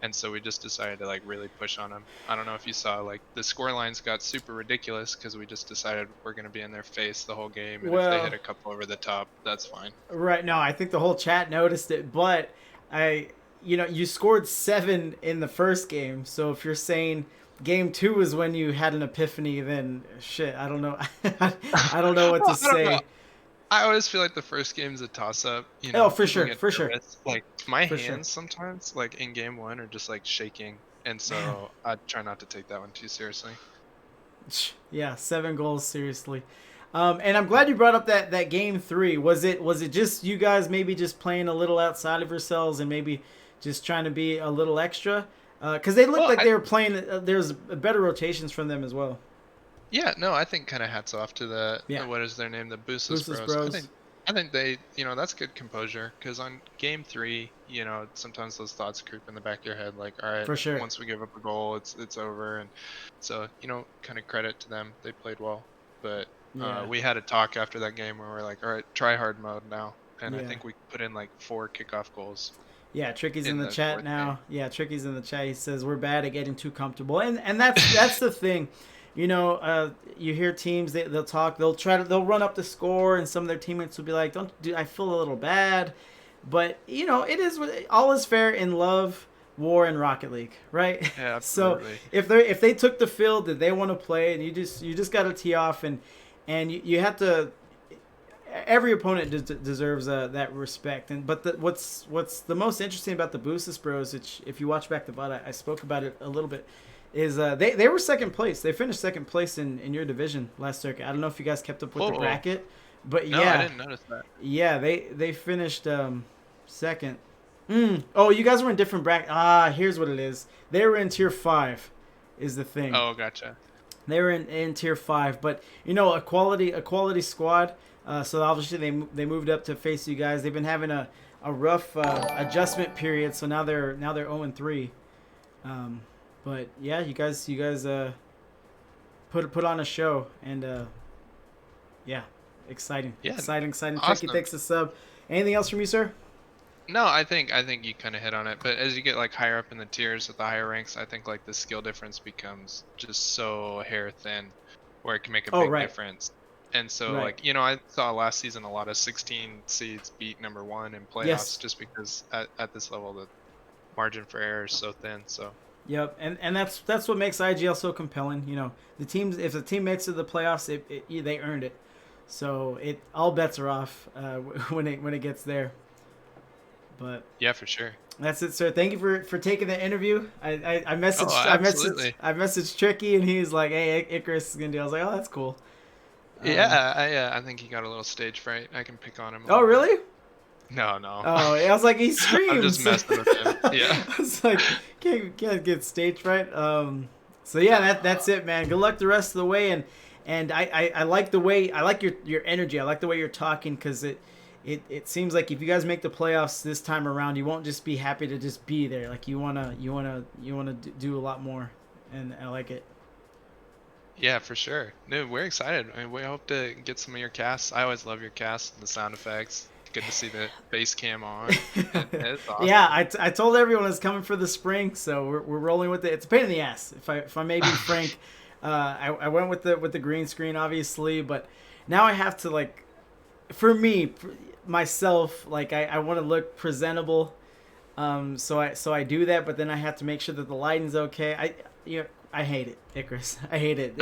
[SPEAKER 12] And so we just decided to like really push on them. I don't know if you saw, like the score lines got super ridiculous because we just decided we're going to be in their face the whole game. And if they hit a couple over the top, that's fine.
[SPEAKER 1] Right. No, I think the whole chat noticed it, but you scored 7 in the first game. So if you're saying game 2 is when you had an epiphany, then shit, I don't know. I don't know what to say.
[SPEAKER 12] I always feel like the first game's a toss-up.
[SPEAKER 1] Oh, for sure.
[SPEAKER 12] Like my hands sometimes, like in game 1, are just like shaking, and so I try not to take that one too seriously.
[SPEAKER 1] Yeah, 7 goals, seriously. And I'm glad you brought up that game 3. Was it just you guys maybe just playing a little outside of yourselves and maybe just trying to be a little extra? Because they looked like they were playing. There's better rotations from them as well.
[SPEAKER 12] Yeah, no, I think kind of hats off to the what is their name, the Boostless Bros. I think they, that's good composure, because on game 3, sometimes those thoughts creep in the back of your head, like, all right,
[SPEAKER 1] for sure,
[SPEAKER 12] once we give up a goal, it's over, and so kind of credit to them, they played well, but we had a talk after that game where we're like, all right, try hard mode now, and I think we put in like 4 kickoff goals.
[SPEAKER 1] Yeah, Tricky's in the chat now. Yeah, Tricky's in the chat. He says we're bad at getting too comfortable, and that's the thing. You hear teams, they'll talk, they'll run up the score, and some of their teammates will be like, I feel a little bad, but it is, all is fair in love, war, and Rocket League, right?
[SPEAKER 12] Yeah, absolutely.
[SPEAKER 1] So if they took the field that they want to play, and you just got to tee off, and you have to. Every opponent deserves that respect, but what's the most interesting about the Boostless Bros, which if you watch back the VOD, I spoke about it a little bit. Is they were second place. They finished second place in your division last circuit. I don't know if you guys kept up with the bracket, but
[SPEAKER 12] no, I didn't notice that.
[SPEAKER 1] Yeah, they finished second. Oh, you guys were in different bracket. Here's what it is. They were in tier 5, is the thing.
[SPEAKER 12] Oh, gotcha.
[SPEAKER 1] They were in tier 5, but a quality squad. So obviously they moved up to face you guys. They've been having a rough adjustment period, so now they're 0-3. But yeah, you guys put on a show, and yeah, exciting.
[SPEAKER 12] Yeah,
[SPEAKER 1] exciting.
[SPEAKER 12] Awesome.
[SPEAKER 1] Tricky, thanks to sub. Anything else from you, sir?
[SPEAKER 12] No, I think you kind of hit on it. But as you get like higher up in the tiers at the higher ranks, I think like the skill difference becomes just so hair thin, where it can make a big difference. And so like I saw last season a lot of 16 seeds beat number 1 in playoffs, just because at this level the margin for error is so thin. So.
[SPEAKER 1] Yep, and that's what makes IGL so compelling. The teams, if the team makes it to the playoffs, they earned it. So all bets are off when it gets there. But
[SPEAKER 12] yeah, for sure.
[SPEAKER 1] That's it, sir. Thank you for taking the interview. I messaged I messaged Tricky, and he's like, "Hey, Icarus is gonna do." I was like, "Oh, that's cool."
[SPEAKER 12] Yeah, I think he got a little stage fright. I can pick on him.
[SPEAKER 1] Oh, really?
[SPEAKER 12] No.
[SPEAKER 1] Oh, I was like, he screams.
[SPEAKER 12] I'm just messing with him. Yeah.
[SPEAKER 1] I was like, can't get stage fright. So yeah, that's it, man. Good luck the rest of the way, and I like the way, I like your energy. I like the way you're talking, because it seems like if you guys make the playoffs this time around, you won't just be happy to just be there. Like you wanna do a lot more, and I like it.
[SPEAKER 12] Yeah, for sure. Dude, we're excited. I mean, we hope to get some of your casts. I always love your casts and the sound effects. Good to see the base cam on. It's awesome.
[SPEAKER 1] Yeah, I told everyone it's coming for the spring, so we're rolling with it. It's a pain in the ass, if I may be frank. I went with the green screen, obviously, but now I have to, like, for me myself, like I want to look presentable. So I do that, but then I have to make sure that the lighting's okay. I hate it, Icarus. I hate it.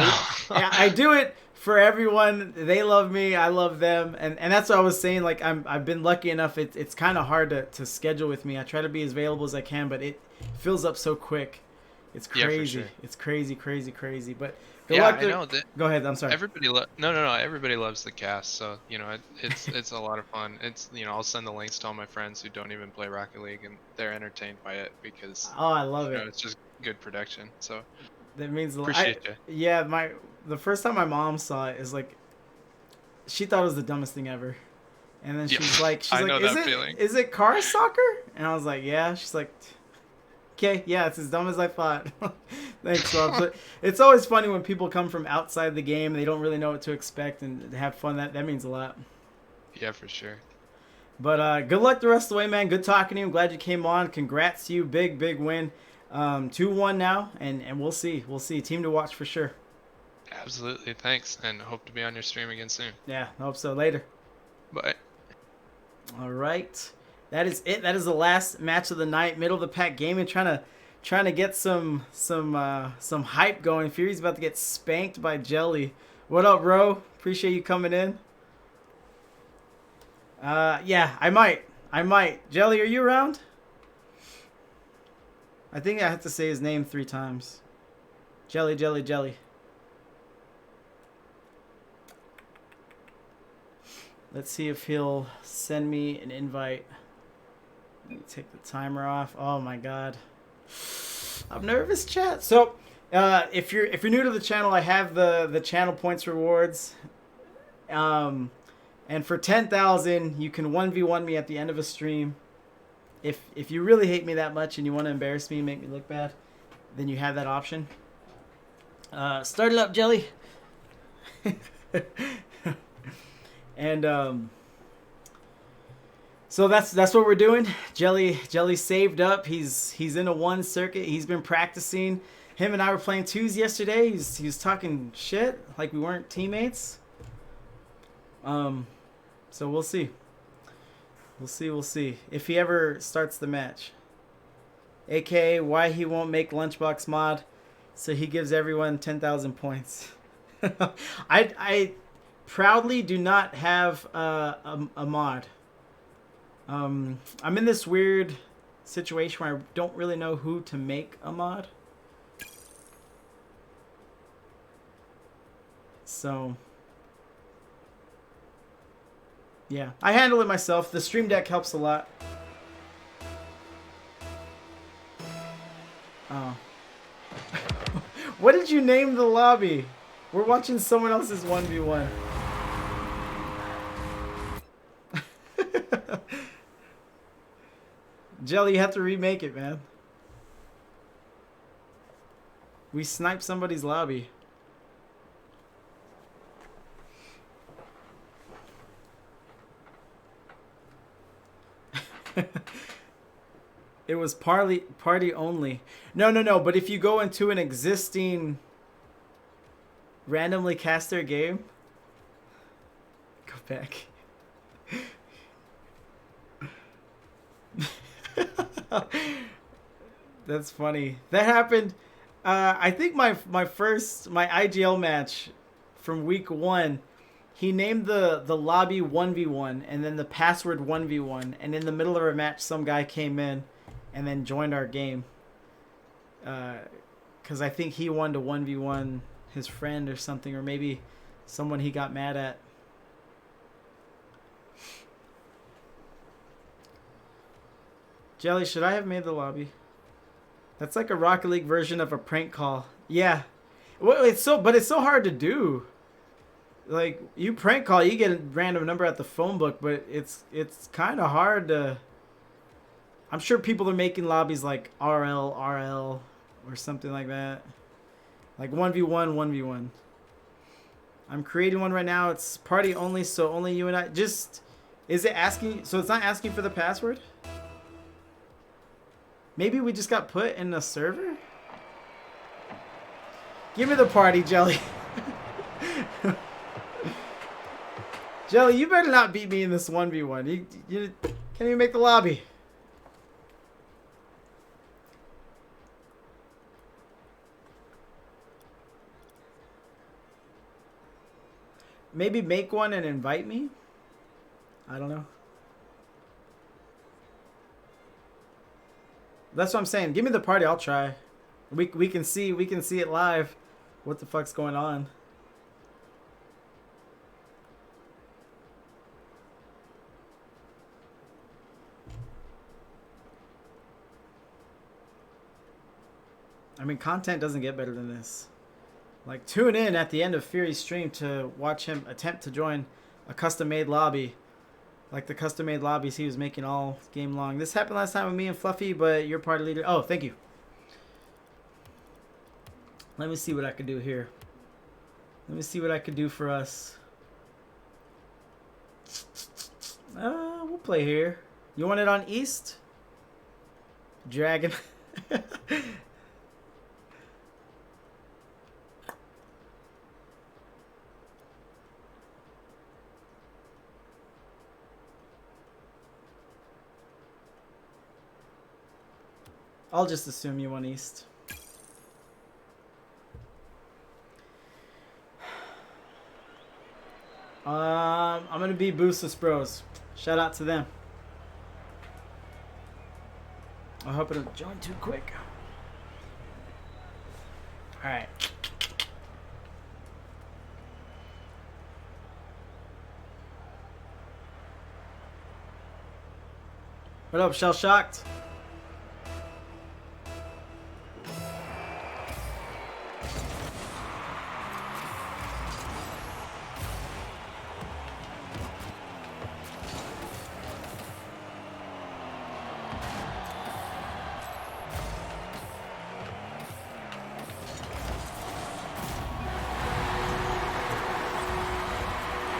[SPEAKER 1] I do it for everyone. They love me. I love them. And that's what I was saying. Like, I've been lucky enough. It's kind of hard to schedule with me. I try to be as available as I can, but it fills up so quick. It's crazy. Yeah, for sure. It's crazy. But
[SPEAKER 12] yeah, I know that.
[SPEAKER 1] Go ahead. I'm sorry.
[SPEAKER 12] No. Everybody loves the cast, so it's a lot of fun. It's I'll send the links to all my friends who don't even play Rocket League, and they're entertained by it because
[SPEAKER 1] I love it.
[SPEAKER 12] It's just good production. So
[SPEAKER 1] that means a lot.
[SPEAKER 12] Appreciate you.
[SPEAKER 1] Yeah, the first time my mom saw it is like, she thought it was the dumbest thing ever, and then she's like, is it car soccer? And I was like, yeah. She's like, okay, yeah, it's as dumb as I thought. Thanks, Rob. But it's always funny when people come from outside the game. They don't really know what to expect and have fun. That means a lot.
[SPEAKER 12] Yeah, for sure.
[SPEAKER 1] But good luck the rest of the way, man. Good talking to you. I'm glad you came on. Congrats to you. Big win. 2-1 now, and we'll see. Team to watch for sure.
[SPEAKER 12] Absolutely. Thanks, and hope to be on your stream again soon.
[SPEAKER 1] Yeah, hope so. Later.
[SPEAKER 12] Bye.
[SPEAKER 1] All right. That is it. That is the last match of the night. Middle of the pack gaming, trying to get some hype going. Fury's about to get spanked by Jelly. What up, bro? Appreciate you coming in. Yeah, I might. Jelly, are you around? I think I have to say his name 3 times. Jelly. Let's see if he'll send me an invite. Let me take the timer off. Oh my god, I'm nervous, chat. So, if you're new to the channel, I have the channel points rewards. And for 10,000, you can 1v1 me at the end of a stream. If you really hate me that much and you want to embarrass me and make me look bad, then you have that option. Start it up, Jelly. And so that's what we're doing. Jelly saved up. He's in a 1 circuit. He's been practicing. Him and I were playing 2s yesterday. He was talking shit like we weren't teammates. So we'll see. We'll see if he ever starts the match. AKA why he won't make Lunchbox mod, so he gives everyone 10,000 points. I proudly do not have a mod. I'm in this weird situation where I don't really know who to make a mod. So yeah, I handle it myself. The Stream Deck helps a lot. Oh. What did you name the lobby? We're watching someone else's 1v1. Jelly, you have to remake it, man. We sniped somebody's lobby. It was party only. No. But if you go into an existing randomly caster game, go back. That's funny. That happened. I think my IGL match from week 1. He named the lobby 1v1 and then the password 1v1, and in the middle of our match some guy came in and then joined our game. Cause I think he wanted to 1v1 his friend or something, or maybe someone he got mad at. Jelly, should I have made the lobby? That's like a Rocket League version of a prank call. Yeah. Well, it's so hard to do. Like, you prank call, you get a random number at the phone book, but it's kind of hard to... I'm sure people are making lobbies like RL, or something like that. Like 1v1. I'm creating one right now. It's party only, so only you and I... Just... Is it asking... So it's not asking for the password? Maybe we just got put in a server? Give me the party, Jelly. Jelly, you better not beat me in this 1v1. You can't even make the lobby. maybe make one and invite me. I don't know. That's what I'm saying. Give me the party. I'll try. We can see it live. What the fuck's going on? I mean, content doesn't get better than this. Like, tune in at the end of Fury's stream to watch him attempt to join a custom-made lobby. Like the custom-made lobbies he was making all game long. This happened last time with me and Fluffy, but your party leader... Oh, thank you. Let me see what I could do here. Let me see what I could do for us. We'll play here. You want it on East? Dragon. I'll just assume you want East. I'm gonna be Boostless Bros. Shout out to them. I hope it don't join too quick. Alright. What up, Shell Shocked?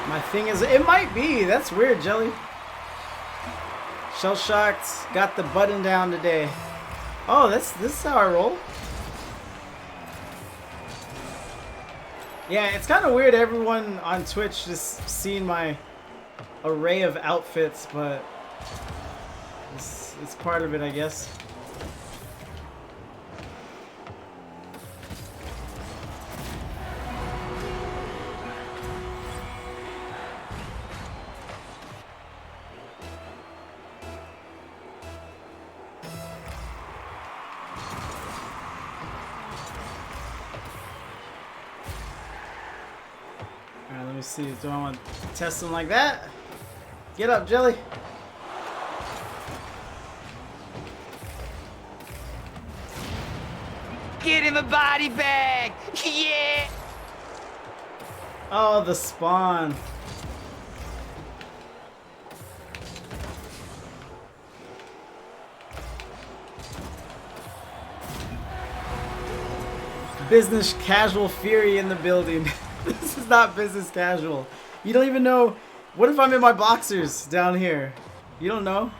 [SPEAKER 1] My thing is, it might be. That's weird, Jelly. Shell Shocked got the button down today. Oh, this is how I roll. Yeah, it's kind of weird everyone on Twitch just seeing my array of outfits, but it's part of it, I guess. See, do I want to test them like that? Get up, Jelly.
[SPEAKER 2] Get in the body bag! Yeah!
[SPEAKER 1] Oh, the spawn. Business casual Fury in the building. This is not business casual. You don't even know. What if I'm in my boxers down here? You don't know.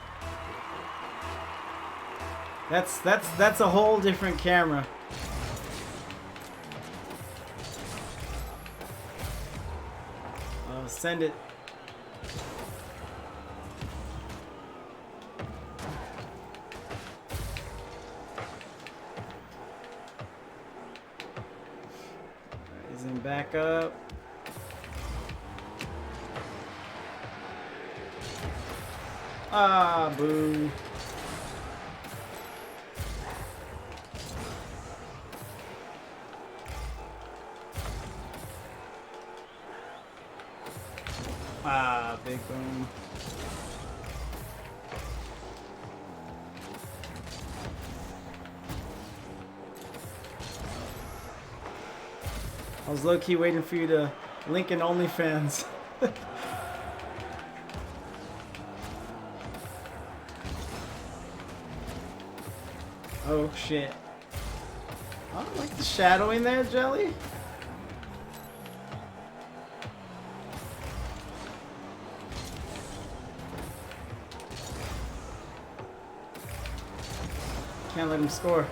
[SPEAKER 1] That's a whole different camera. Oh, send it. Back up. Ah, boo. Ah, big boom. I was low-key waiting for you to link in OnlyFans. Oh shit. I don't like the shadowing there, Jelly. Can't let him score.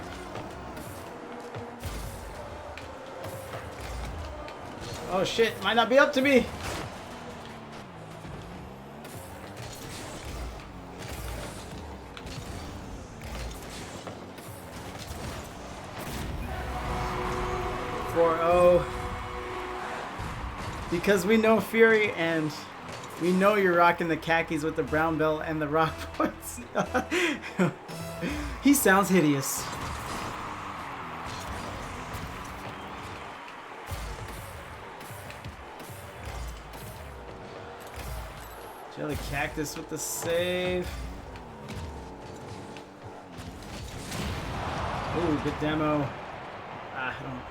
[SPEAKER 1] Oh shit, might not be up to me. Because we know Fury and we know you're rocking the khakis with the brown belt and the rock points. He sounds hideous. Jelly Cactus with the save. Ooh, good demo. I don't.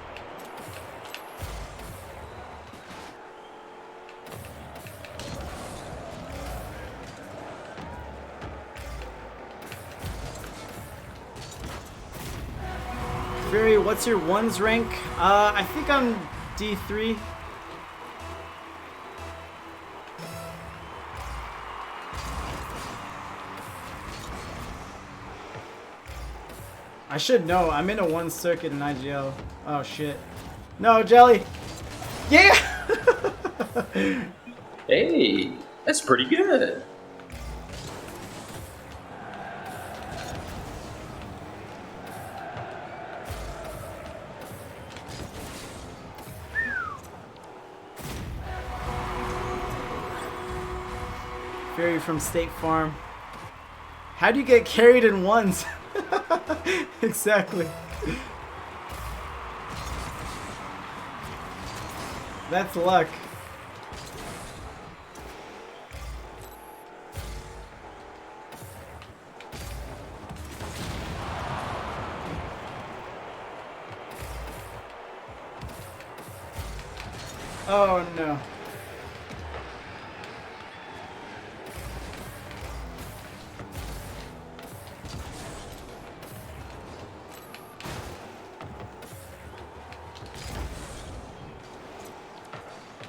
[SPEAKER 1] Fury, what's your ones rank? I think I'm D3. I should know. I'm in a one circuit in IGL. Oh shit. No, Jelly. Yeah.
[SPEAKER 6] Hey, that's pretty good.
[SPEAKER 1] Fury from State Farm. How do you get carried in ones? Exactly. That's luck. Oh no.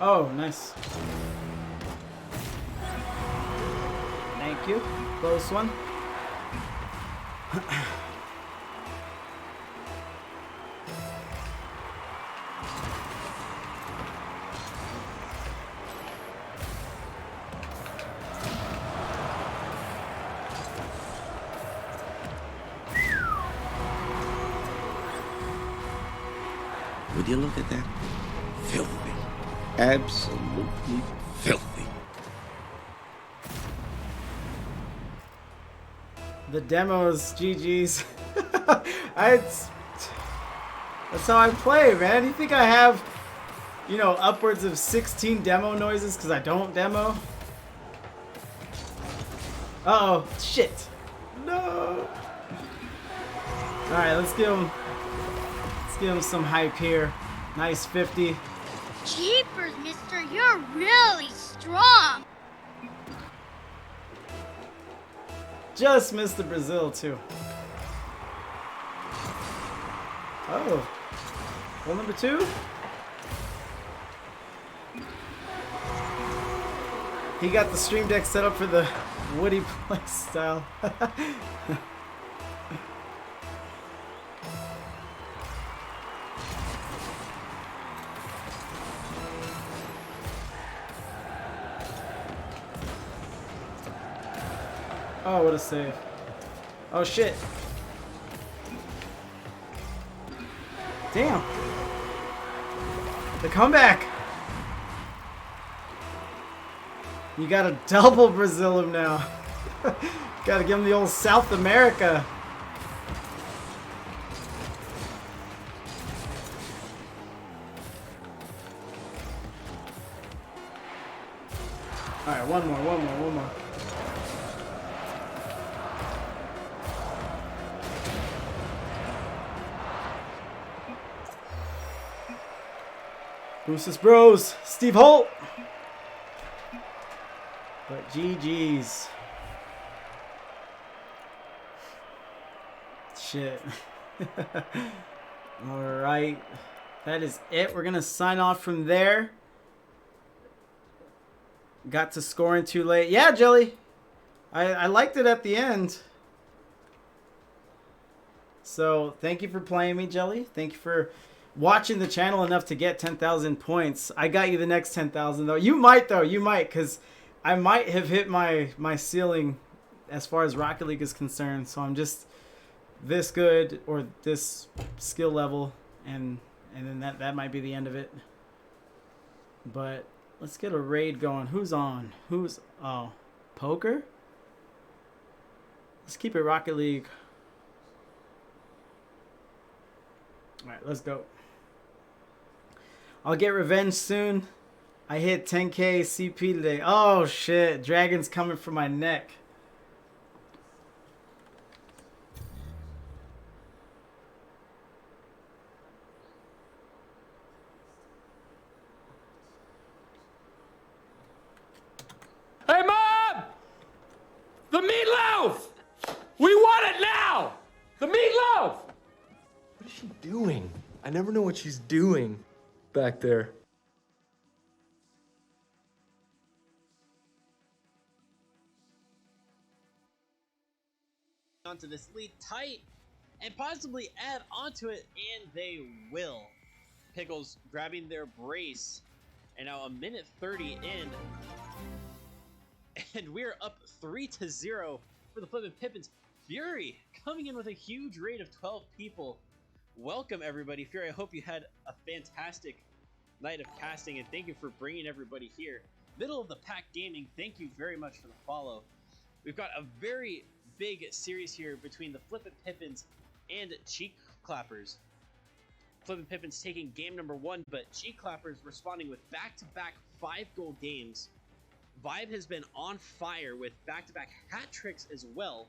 [SPEAKER 1] Oh, nice. Thank you. Close one.
[SPEAKER 13] Would you look at that? Filthy. Absolutely filthy.
[SPEAKER 1] The demos, GG's. That's how I play, man. You think I have, you know, upwards of 16 demo noises because I don't demo? Uh-oh, shit. No. Alright, let's give him some hype here. Nice 50.
[SPEAKER 5] Jeepers, mister, you're really strong.
[SPEAKER 1] Just missed the Brazil, too. Oh. Well, number 2? He got the stream deck set up for the Woody play style. Oh, what a save. Oh, shit. Damn. The comeback. You got to double Brazil him now. Got to give him the old South America. All right, one more. Boostless Bros, Steve Holt. But GG's. Shit. Alright. That is it. We're going to sign off from there. Got to scoring too late. Yeah, Jelly. I liked it at the end. So, thank you for playing me, Jelly. Thank you for watching the channel enough to get 10,000 points. I got you the next 10,000 though. You might though. You might, because I might have hit my ceiling as far as Rocket League is concerned. So I'm just this good or this skill level, and then that might be the end of it. But Let's get a raid going. Who's on? Who's... Oh. Poker? Let's keep it Rocket League. Alright, let's go. I'll get revenge soon. I hit 10k CP today. Oh shit, dragon's coming for my neck.
[SPEAKER 2] Hey, Mom! The meatloaf! We want it now! The meatloaf!
[SPEAKER 14] What is she doing? I never know what she's doing back there.
[SPEAKER 15] Onto this lead tight and possibly add onto it, and they will. Pickles grabbing their brace, and now a minute 30 in, and we're up 3-0 for the Flippin' Pippins. Fury coming in with a huge raid of 12 people. Welcome everybody. Fury, I hope you had a fantastic night of casting, and thank you for bringing everybody here. Middle of the pack gaming, thank you very much for the follow. We've got a very big series here between the Flippin' Pippins and Cheek Clappers. Flippin' Pippins taking game number 1, but Cheek Clappers responding with back-to-back 5-goal games. Vibe has been on fire with back-to-back hat tricks as well.